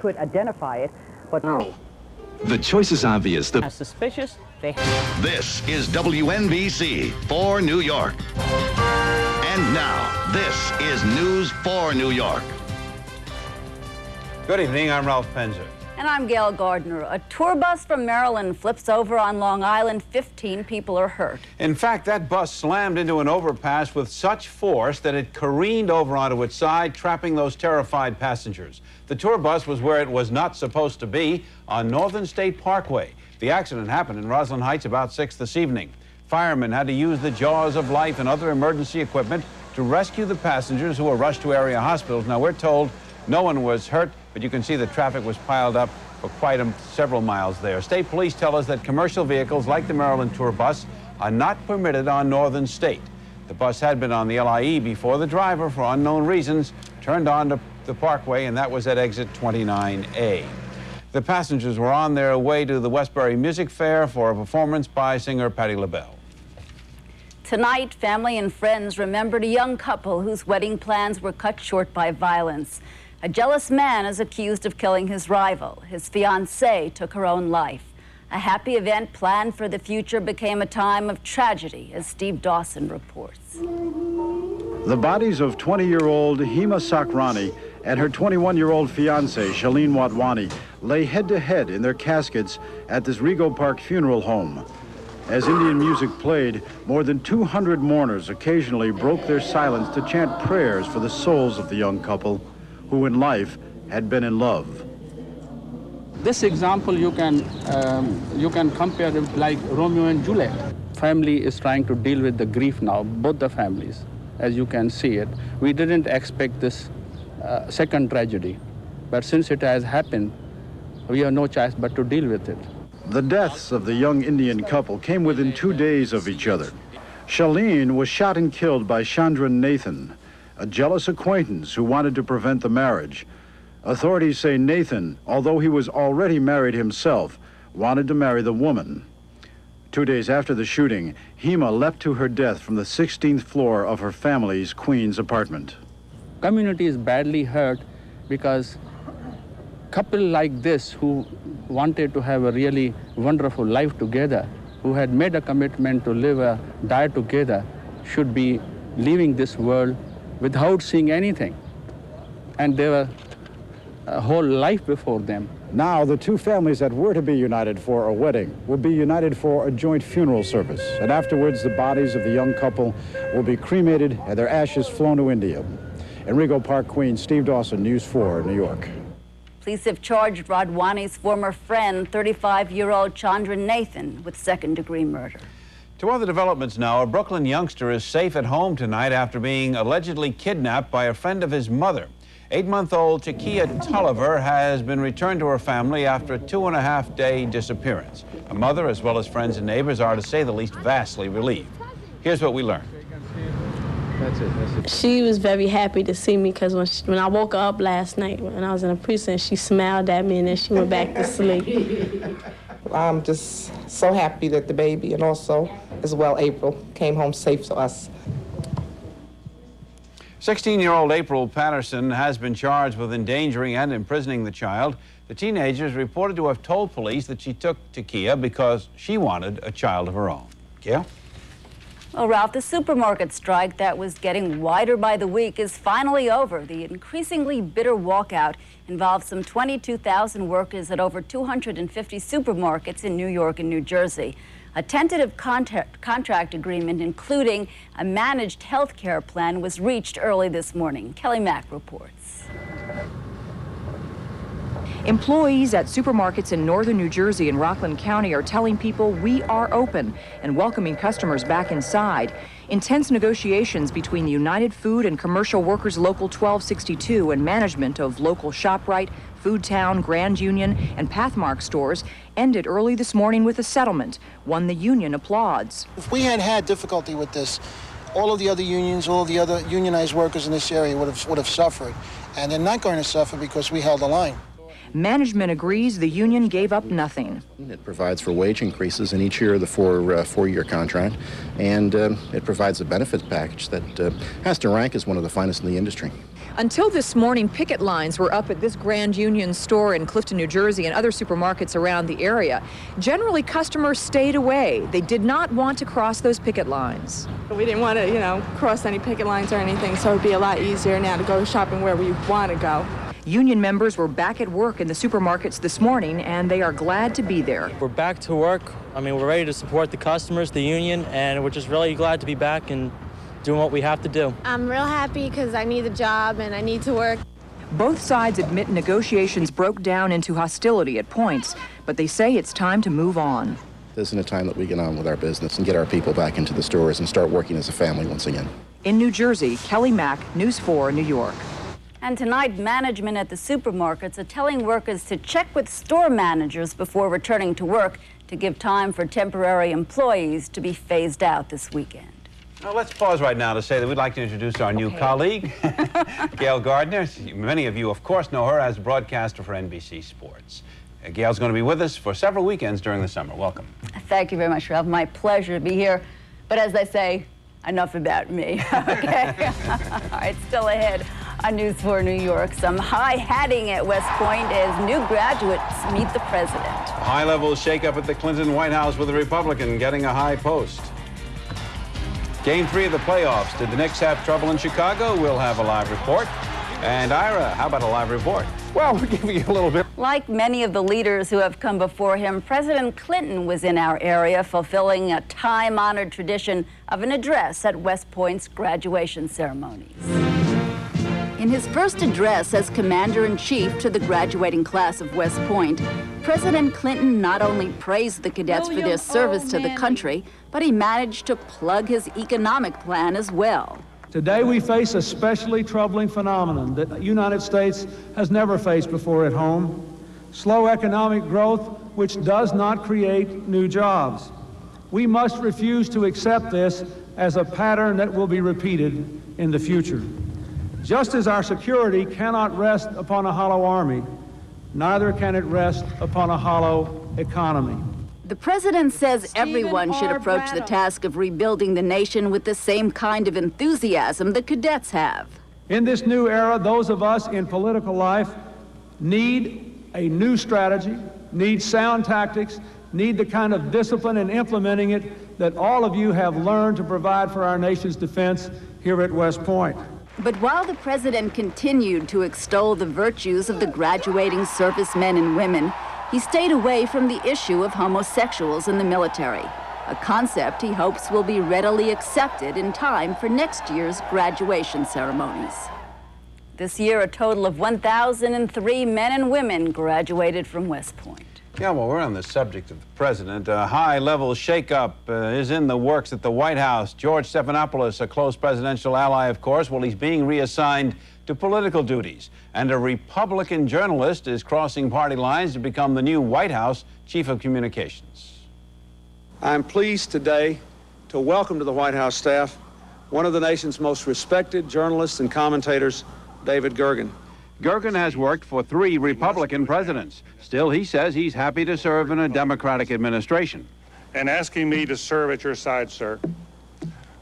could identify it, but no. The choice is obvious. As suspicious, they... This is WNBC for New York. And now, this is News for New York. Good evening, I'm Ralph Penza. And I'm Gayle Gardner. A tour bus from Maryland flips over on Long Island. 15 people are hurt. In fact, that bus slammed into an overpass with such force that it careened over onto its side, trapping those terrified passengers. The tour bus was where it was not supposed to be, on Northern State Parkway. The accident happened in Roslyn Heights about 6 this evening. Firemen had to use the jaws of life and other emergency equipment to rescue the passengers who were rushed to area hospitals. Now, we're told no one was hurt, but you can see the traffic was piled up for quite several miles there. State police tell us that commercial vehicles like the Maryland tour bus are not permitted on Northern State. The bus had been on the LIE before the driver, for unknown reasons, turned onto the parkway, and that was at exit 29A. The passengers were on their way to the Westbury Music Fair for a performance by singer Patti LaBelle. Tonight, family and friends remembered a young couple whose wedding plans were cut short by violence. A jealous man is accused of killing his rival. His fiancée took her own life. A happy event planned for the future became a time of tragedy, as Steve Dawson reports. The bodies of 20-year-old Hema Sakrani and her 21-year-old fiancé, Shaleen Wadwani, lay head-to-head in their caskets at this Rego Park funeral home. As Indian music played, more than 200 mourners occasionally broke their silence to chant prayers for the souls of the young couple, who in life had been in love. This example you can compare it like Romeo and Juliet. Family is trying to deal with the grief now, both the families, as you can see it. We didn't expect this second tragedy, but since it has happened, we have no choice but to deal with it. The deaths of the young Indian couple came within 2 days of each other. Shaleen was shot and killed by Chandran Nathan, a jealous acquaintance who wanted to prevent the marriage. Authorities say Nathan, although he was already married himself, wanted to marry the woman. 2 days after the shooting, Hema leapt to her death from the 16th floor of her family's Queens apartment. Community is badly hurt because couple like this who wanted to have a really wonderful life together, who had made a commitment to live or die together, should be leaving this world without seeing anything. And they were a whole life before them. Now, the two families that were to be united for a wedding will be united for a joint funeral service. And afterwards, the bodies of the young couple will be cremated and their ashes flown to India. In Rego Park, Queens, Steve Dawson, News 4, New York. Police have charged Wadwani's former friend, 35-year-old Chandran Nathan, with second-degree murder. To other developments now, a Brooklyn youngster is safe at home tonight after being allegedly kidnapped by a friend of his mother. 8-month-old Takia Tolliver has been returned to her family after a 2.5-day disappearance. Her mother, as well as friends and neighbors, are, to say the least, vastly relieved. Here's what we learned. That's it. She was very happy to see me because when I woke up last night, when I was in the precinct, she smiled at me and then she went back to sleep. I'm just so happy that the baby and also, as well, April, came home safe to us. 16-year-old April Patterson has been charged with endangering and imprisoning the child. The teenager is reported to have told police that she took Takia because she wanted a child of her own. Gail? Well, Ralph, the supermarket strike that was getting wider by the week is finally over. The increasingly bitter walkout involves some 22,000 workers at over 250 supermarkets in New York and New Jersey. A tentative contract agreement, including a managed health care plan, was reached early this morning. Kelly Mack reports. Employees at supermarkets in northern New Jersey and Rockland County are telling people we are open and welcoming customers back inside. Intense negotiations between the United Food and Commercial Workers Local 1262 and management of local ShopRite, Foodtown, Grand Union, and Pathmark stores ended early this morning with a settlement, one the union applauds. If we had had difficulty with this, all of the other unions, all the other unionized workers in this area would have suffered. And they're not going to suffer because we held the line. Management agrees the union gave up nothing. It provides for wage increases in each year of the four-year contract, and it provides a benefits package that has to rank as one of the finest in the industry. Until this morning, picket lines were up at this Grand Union store in Clifton, New Jersey, and other supermarkets around the area. Generally, customers stayed away. They did not want to cross those picket lines. We didn't want to, cross any picket lines or anything, so it'd be a lot easier now to go shopping where we want to go. Union members were back at work in the supermarkets this morning, and they are glad to be there. We're back to work. I mean, we're ready to support the customers, the union, and we're just really glad to be back and doing what we have to do. I'm real happy because I need a job and I need to work. Both sides admit negotiations broke down into hostility at points, but they say it's time to move on. This isn't a time that we get on with our business and get our people back into the stores and start working as a family once again. In New Jersey, Kelly Mack, News 4, New York. And tonight, management at the supermarkets are telling workers to check with store managers before returning to work to give time for temporary employees to be phased out this weekend. Now, let's pause right now to say that we'd like to introduce our new colleague, Gayle Gardner. Many of you, of course, know her as a broadcaster for NBC Sports. Gayle's going to be with us for several weekends during the summer. Welcome. Thank you very much, Ralph. My pleasure to be here. But as they say, enough about me, okay? All right, still ahead on News 4 New York. Some high-hatting at West Point as new graduates meet the president. A high-level shakeup at the Clinton White House with a Republican getting a high post. Game 3 of the playoffs. Did the Knicks have trouble in Chicago? We'll have a live report. And Ira, how about a live report? Well, we're giving you a little bit. Like many of the leaders who have come before him, President Clinton was in our area fulfilling a time-honored tradition of an address at West Point's graduation ceremonies. In his first address as Commander-in-Chief to the graduating class of West Point, President Clinton not only praised the cadets for their service to the country, but he managed to plug his economic plan as well. Today we face a especially troubling phenomenon that the United States has never faced before at home: slow economic growth which does not create new jobs. We must refuse to accept this as a pattern that will be repeated in the future. Just as our security cannot rest upon a hollow army, neither can it rest upon a hollow economy. The president says everyone should approach the task of rebuilding the nation with the same kind of enthusiasm the cadets have. In this new era, those of us in political life need a new strategy, need sound tactics, need the kind of discipline in implementing it that all of you have learned to provide for our nation's defense here at West Point. But while the president continued to extol the virtues of the graduating servicemen and women, he stayed away from the issue of homosexuals in the military, a concept he hopes will be readily accepted in time for next year's graduation ceremonies. This year, a total of 1,003 men and women graduated from West Point. Yeah, well, we're on the subject of the president. A high-level shakeup is in the works at the White House. George Stephanopoulos, a close presidential ally, of course, well, he's being reassigned to political duties. And a Republican journalist is crossing party lines to become the new White House Chief of Communications. I'm pleased today to welcome to the White House staff one of the nation's most respected journalists and commentators, David Gergen. Gergen has worked for 3 Republican presidents. Still, he says he's happy to serve in a Democratic administration. And asking me to serve at your side, sir,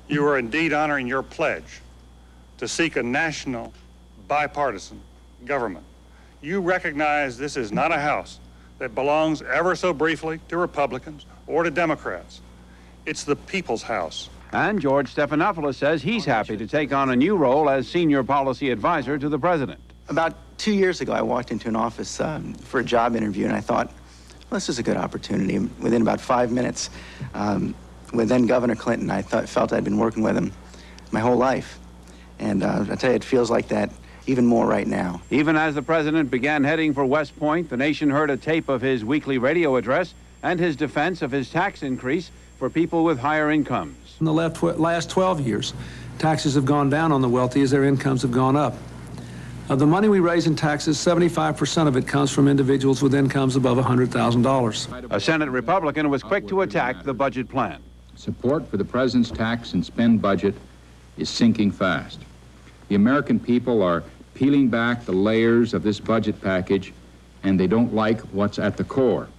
you are indeed honoring your pledge to seek a national, bipartisan government. You recognize this is not a house that belongs ever so briefly to Republicans or to Democrats. It's the people's house. And George Stephanopoulos says he's happy to take on a new role as senior policy advisor to the president. About 2 years ago, I walked into an office for a job interview, and I thought, well, this is a good opportunity. Within about 5 minutes, with then Governor Clinton, I felt I'd been working with him my whole life. And I tell you, it feels like that even more right now. Even as the president began heading for West Point, the nation heard a tape of his weekly radio address and his defense of his tax increase for people with higher incomes. In the last 12 years, taxes have gone down on the wealthy as their incomes have gone up. Of the money we raise in taxes, 75% of it comes from individuals with incomes above $100,000. A Senate Republican was quick to attack the budget plan. Support for the president's tax and spend budget is sinking fast. The American people are peeling back the layers of this budget package, and they don't like what's at the core.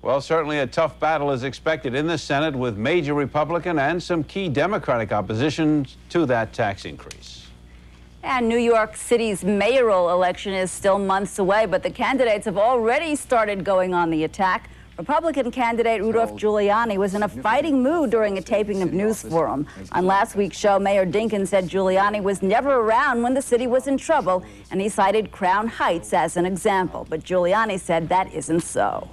Well, certainly a tough battle is expected in the Senate with major Republican and some key Democratic opposition to that tax increase. And New York City's mayoral election is still months away, but the candidates have already started going on the attack. Republican candidate Rudy Giuliani was in a fighting mood during a taping of News Forum. On last week's show, Mayor Dinkins said Giuliani was never around when the city was in trouble, and he cited Crown Heights as an example. But Giuliani said that isn't so.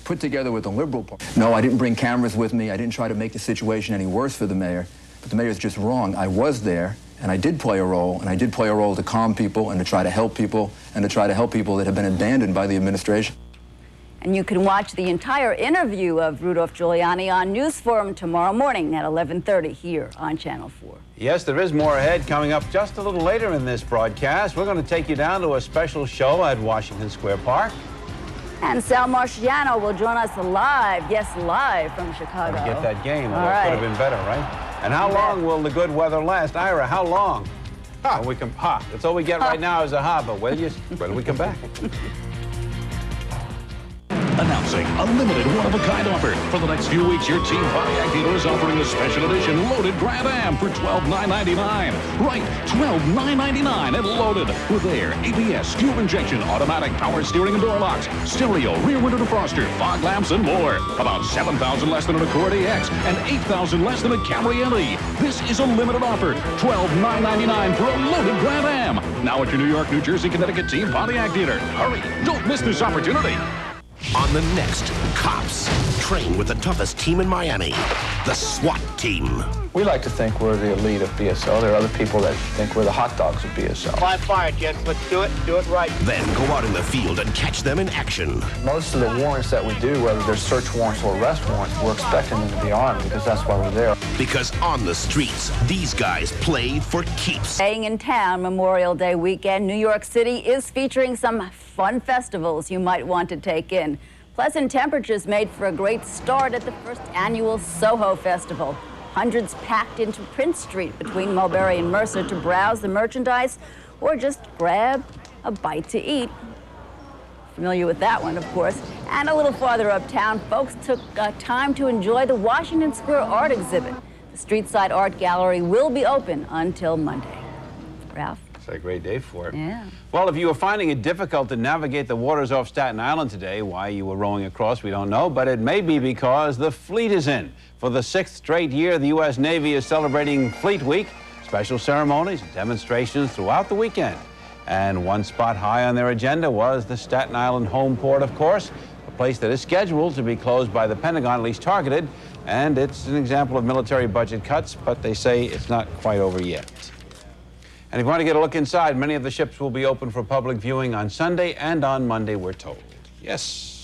Put together with the Liberal Party. No, I didn't bring cameras with me. I didn't try to make the situation any worse for the mayor. But the mayor's just wrong. I was there, and I did play a role, and I did play a role to calm people and to try to help people and to try to help people that have been abandoned by the administration. And you can watch the entire interview of Rudy Giuliani on News Forum tomorrow morning at 11:30 here on Channel 4. Yes, there is more ahead coming up just a little later in this broadcast. We're going to take you down to a special show at Washington Square Park. And Sal Marciano will join us live, yes, live from Chicago. Get that game. All It right. could have been better, right? And how long will the good weather last? Ira, how long? Ha. We can, ha. That's all we get right now is a ha, but when we come back. Announcing a limited one-of-a-kind offer. For the next few weeks, your Team Pontiac dealer is offering a special edition loaded Grand Am for $12,999. Right, $12,999 and loaded with air, ABS, fuel injection, automatic power steering and door locks, stereo, rear window defroster, fog lamps, and more. About $7,000 less than an Accord AX and $8,000 less than a Camry LE. This is a limited offer. $12,999 for a loaded Grand Am. Now at your New York, New Jersey, Connecticut Team Pontiac dealer. Hurry, don't miss this opportunity. On the next, cops train with the toughest team in Miami, the SWAT team. We like to think we're the elite of BSO. There are other people that think we're the hot dogs of BSO. Fly fire, gents. Let's do it right. Then go out in the field and catch them in action. Most of the warrants that we do, whether they're search warrants or arrest warrants, we're expecting them to be armed because that's why we're there. Because on the streets, these guys play for keeps. Staying in town Memorial Day weekend, New York City is featuring some fun festivals you might want to take in. Pleasant temperatures made for a great start at the first annual Soho Festival. Hundreds packed into Prince Street between Mulberry and Mercer to browse the merchandise or just grab a bite to eat. Familiar with that one, of course. And a little farther uptown, folks took time to enjoy the Washington Square art exhibit. The Streetside Art Gallery will be open until Monday. Ralph? It's a great day for it. Yeah. Well, if you were finding it difficult to navigate the waters off Staten Island today, why you were rowing across, we don't know, but it may be because the fleet is in. For the 6th straight year, the U.S. Navy is celebrating Fleet Week. Special ceremonies and demonstrations throughout the weekend. And one spot high on their agenda was the Staten Island home port, of course, a place that is scheduled to be closed by the Pentagon, at least targeted. And it's an example of military budget cuts, but they say it's not quite over yet. And if you want to get a look inside, many of the ships will be open for public viewing on Sunday and on Monday, we're told. Yes.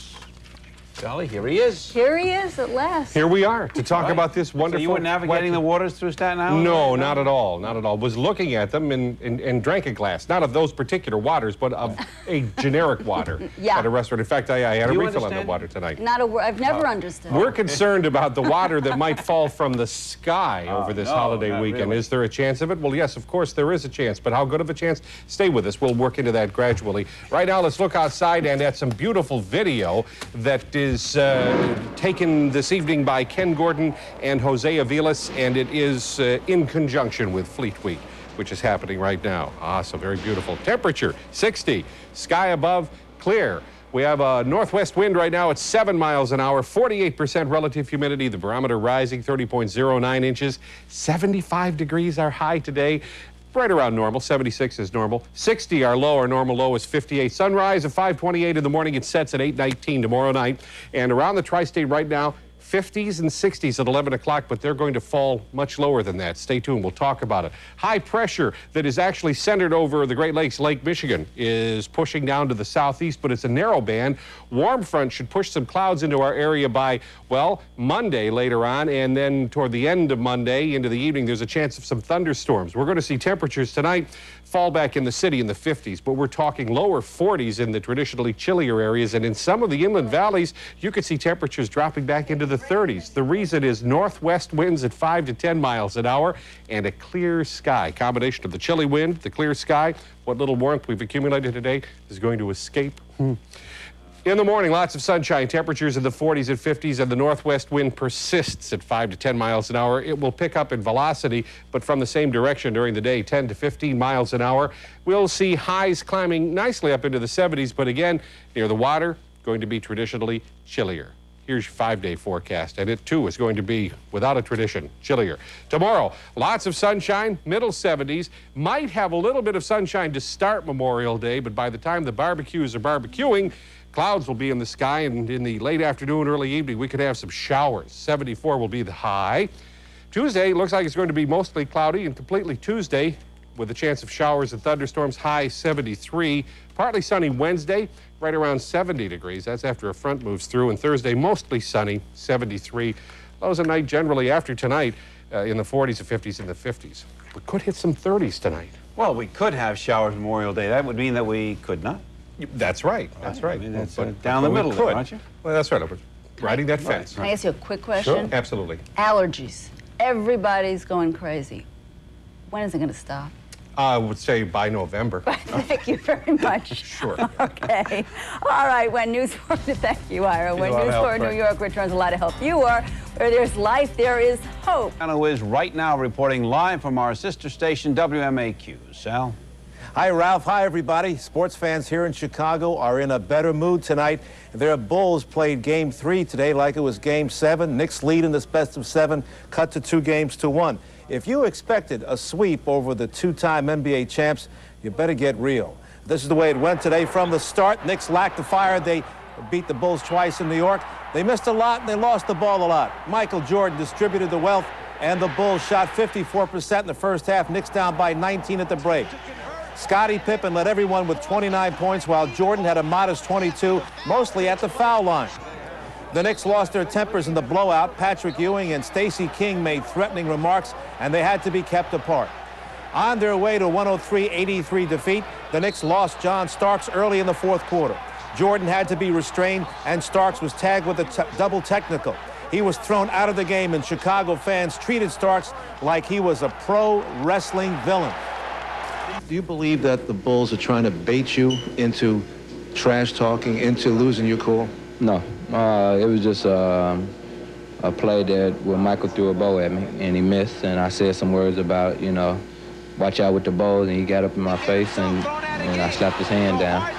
Golly, here he is. Here he is at last. Here we are to talk about this wonderful... So you were navigating the waters through Staten Island? No, not at all, not at all. Was looking at them and drank a glass, not of those particular waters, but of a generic water Yeah. at a restaurant. In fact, I had a you refill on the understand? water tonight. Not a word. I've never understood. We're concerned about the water that might fall from the sky over this holiday weekend. really. Is there a chance of it? Well, yes, of course there is a chance, but how good of a chance? Stay with us. We'll work into that gradually. Right now, let's look outside and at some beautiful video that is taken this evening by Ken Gordon and Jose Aviles, and it is in conjunction with Fleet Week, which is happening right now. So very beautiful. Temperature, 60. Sky above, clear. We have a northwest wind right now at 7 miles an hour, 48% relative humidity, the barometer rising 30.09 inches. 75 degrees our high today. Right around normal, 76 is normal. 60 our low, our normal low is 58. Sunrise at 5:28 in the morning, it sets at 8:19 tomorrow night. And around the tri-state right now, 50s and 60s at 11 o'clock, but they're going to fall much lower than that. Stay tuned, we'll talk about it. High pressure that is actually centered over the Great Lakes, Lake Michigan, is pushing down to the southeast, but it's a narrow band. Warm front should push some clouds into our area by, well, Monday later on, and then toward the end of Monday into the evening, there's a chance of some thunderstorms. We're going to see temperatures tonight fall back in the city in the 50s, but we're talking lower 40s in the traditionally chillier areas, and in some of the inland valleys, you could see temperatures dropping back into the 30s. The reason is northwest winds at 5 to 10 miles an hour and a clear sky. Combination of the chilly wind, the clear sky, what little warmth we've accumulated today is going to escape. In the morning, lots of sunshine, temperatures in the 40s and 50s, and the northwest wind persists at 5 to 10 miles an hour. It will pick up in velocity, but from the same direction during the day, 10 to 15 miles an hour. We'll see highs climbing nicely up into the 70s, but again, near the water, going to be traditionally chillier. Here's your 5-day forecast, and it too is going to be, without a tradition, chillier. Tomorrow, lots of sunshine, middle 70s. Might have a little bit of sunshine to start Memorial Day, but by the time the barbecues are barbecuing, clouds will be in the sky, and in the late afternoon, early evening, we could have some showers. 74 will be the high. Tuesday looks like it's going to be mostly cloudy and completely Tuesday with a chance of showers and thunderstorms, high 73. Partly sunny Wednesday, right around 70 degrees. That's after a front moves through. And Thursday, mostly sunny, 73. Lows at night generally after tonight in the 40s and 50s and the 50s. We could hit some 30s tonight. Well, we could have showers Memorial Day. That would mean that we could not. That's right. That's right. I mean, that's down the middle there, aren't you? Well, that's right. Riding that fence. Can I ask you a quick question? Sure, absolutely. Allergies. Everybody's going crazy. When is it going to stop? I would say by November. Thank you very much. Sure. Okay. All right. When News 4, thank you, Ira. When News 4 New York returns, a lot of help you are. Where there's life, there is hope. Sal is right now reporting live from our sister station, WMAQ. Sal? Hi, Ralph. Hi, everybody. Sports fans here in Chicago are in a better mood tonight. Their Bulls played Game 3 today like it was Game 7. Knicks lead in this best of 7, cut to 2 games to 1. If you expected a sweep over the two-time NBA champs, you better get real. This is the way it went today from the start. Knicks lacked the fire. They beat the Bulls twice in New York. They missed a lot, and they lost the ball a lot. Michael Jordan distributed the wealth, and the Bulls shot 54% in the first half. Knicks down by 19 at the break. Scottie Pippen led everyone with 29 points, while Jordan had a modest 22, mostly at the foul line. The Knicks lost their tempers in the blowout. Patrick Ewing and Stacey King made threatening remarks, and they had to be kept apart. On their way to a 103-83 defeat, the Knicks lost John Starks early in the fourth quarter. Jordan had to be restrained, and Starks was tagged with a double technical. He was thrown out of the game, and Chicago fans treated Starks like he was a pro wrestling villain. Do you believe that the Bulls are trying to bait you into trash talking, into losing your cool? No, it was just a play that where Michael threw a bow at me and he missed, and I said some words about, you know, watch out with the bows, and he got up in my face and I slapped his hand down.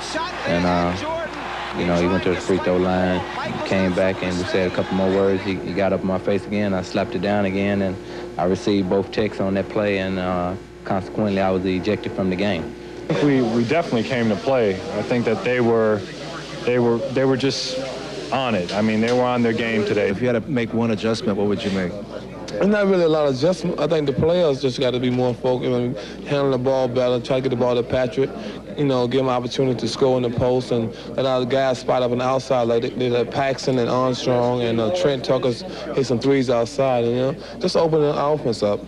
And, you know, he went to the free throw line, came back, and we said a couple more words. He got up in my face again, I slapped it down again, and I received both techs on that play, and consequently I was ejected from the game. I think we definitely came to play. I think that they were just on it. I mean, they were on their game today. If you had to make one adjustment, what would you make? There's not really a lot of adjustment. I think the players just got to be more focused and handle the ball better, try to get the ball to Patrick, you know, give him an opportunity to score in the post, and let our guys spot up on the outside like they let Paxson and Armstrong and Trent Tucker hit some threes outside, and, you know, just open the offense up.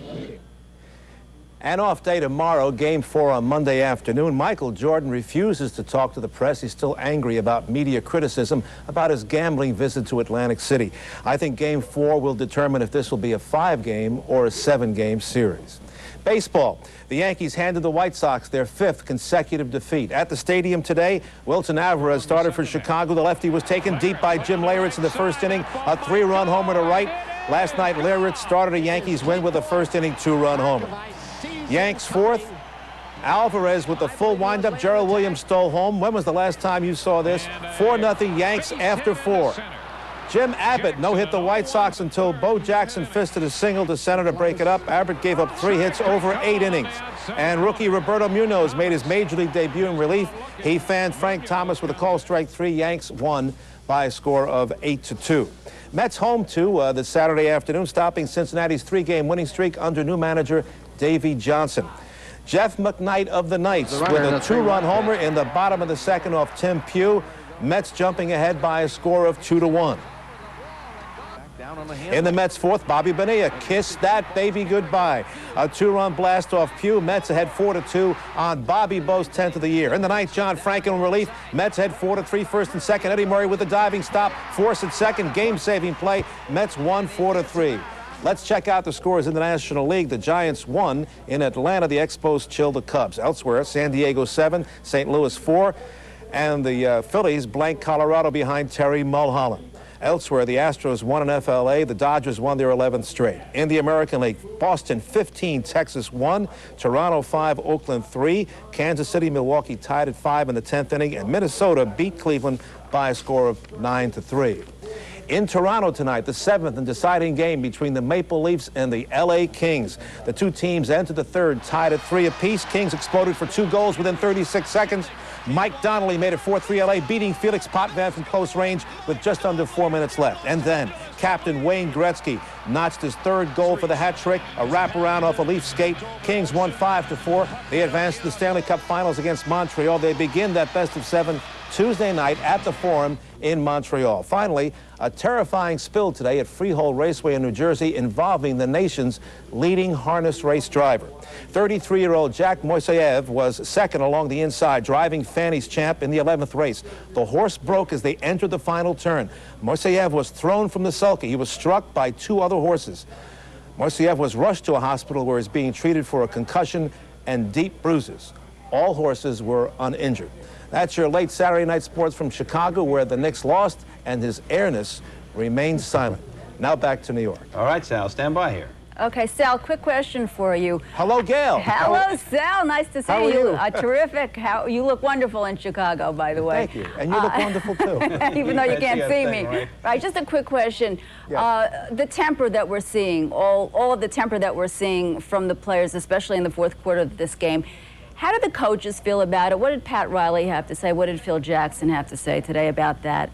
An off day tomorrow, Game 4 on Monday afternoon. Michael Jordan refuses to talk to the press. He's still angry about media criticism about his gambling visit to Atlantic City. I think Game 4 will determine if this will be a 5-game or a 7-game series. Baseball. The Yankees handed the White Sox their 5th consecutive defeat. At the stadium today, Wilton Alvarez started for Chicago. The lefty was taken deep by Jim Leyritz in the first inning, a 3-run homer to right. Last night, Leyritz started a Yankees win with a first-inning 2-run homer. Yanks 4th. Alvarez with the full windup. Gerald Williams stole home. When was the last time you saw this? 4-0 Yanks after 4. Jim Abbott no-hit the White Sox until Bo Jackson fisted a single to center to break it up. Abbott gave up 3 hits over 8 innings. And rookie Roberto Munoz made his major league debut in relief. He fanned Frank Thomas with a call strike 3. Yanks won by a score of 8-2. Mets home to this Saturday afternoon, stopping Cincinnati's 3-game winning streak under new manager Davey Johnson. Jeff McKnight of the Knights with a 2-run homer in the bottom of the second off Tim Pugh. Mets jumping ahead by a score of 2-1. In the Mets' 4th, Bobby Bonilla kissed that baby goodbye. A 2-run blast off Pugh. Mets ahead 4-2 on Bobby Bo's 10th of the year. In the 9th, John Franco in relief. Mets head 4-3, first and second. Eddie Murray with the diving stop. Force at second, game-saving play. Mets won 4-3. Let's check out the scores in the National League. The Giants won in Atlanta. The Expos chilled the Cubs. Elsewhere, San Diego 7, St. Louis 4. And the Phillies blank Colorado behind Terry Mulholland. Elsewhere, the Astros won in FLA. The Dodgers won their 11th straight. In the American League, Boston 15, Texas 1, Toronto 5, Oakland 3, Kansas City, Milwaukee tied at 5 in the 10th inning, and Minnesota beat Cleveland by a score of 9-3. In Toronto tonight, the 7th and deciding game between the Maple Leafs and the LA Kings. The two teams entered the third tied at 3 apiece. Kings exploded for 2 goals within 36 seconds. Mike Donnelly made it 4-3 LA, beating Felix Potvin from close range with just under 4 minutes left. And then captain Wayne Gretzky notched his 3rd goal for the hat trick, a wraparound off a Leaf skate. Kings won 5-4. They advanced to the Stanley Cup Finals against Montreal. They begin that best of 7 Tuesday night at the Forum in Montreal. Finally, a terrifying spill today at Freehold Raceway in New Jersey involving the nation's leading harness race driver. 33-year-old Jack Moiseyev was second along the inside, driving Fanny's Champ in the 11th race. The horse broke as they entered the final turn. Moiseyev was thrown from the sulky. He was struck by 2 other horses. Moiseyev was rushed to a hospital where he's being treated for a concussion and deep bruises. All horses were uninjured. That's your late Saturday night sports from Chicago, where the Knicks lost and his airness remains silent. Now back to New York. All right, Sal, stand by here. Okay, Sal, quick question for you. Hello, Gayle. Hello, Sal. Nice to see How are you? Terrific. You look wonderful in Chicago, by the way. Thank you. And you look wonderful, too. Even though you can't see me. Right? Right, just a quick question. Yes. The temper that we're seeing, all of the temper that we're seeing from the players, especially in the 4th quarter of this game, how did the coaches feel about it? What did Pat Riley have to say? What did Phil Jackson have to say today about that?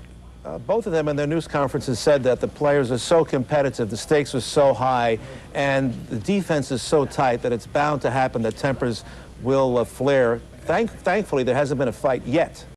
Both of them in their news conferences said that the players are so competitive, the stakes are so high, and the defense is so tight that it's bound to happen that tempers will flare. Thankfully, there hasn't been a fight yet.